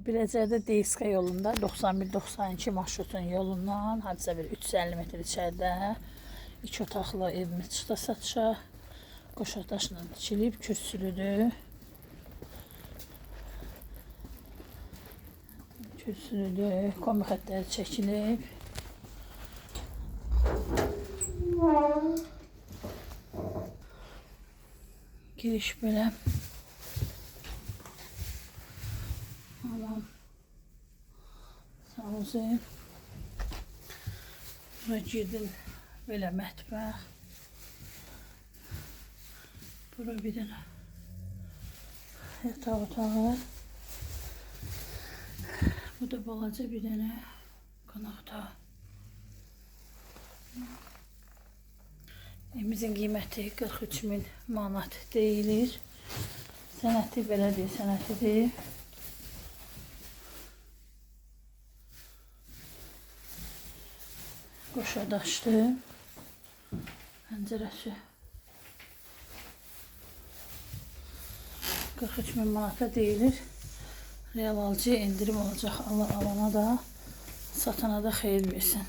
Biləcəkdə DSK yolunda 91-92 marşrutun yolundan hadisə bir 350 metr içəridə 2 otaqlı evimiz çıxda satışa. Qoşa daşla tikilib, kürsülüdür. Kombi xəttləri çəkilib. Giriş belə. Tamam. Sağ olun. Bura girdin belə mətbəx. Bura bir dənə yataq otağı. Bu da balaca bir dənə qonaq otağı. Evimizin qiyməti 43.000 manat deyilir. Sənəti belə deyil, sənətidir. Qoşa daşlı. Pəncərəsi 43.000 manata deyilir. Real alıcı indirim olacaq. Allah alana da, satana da xeyir versin.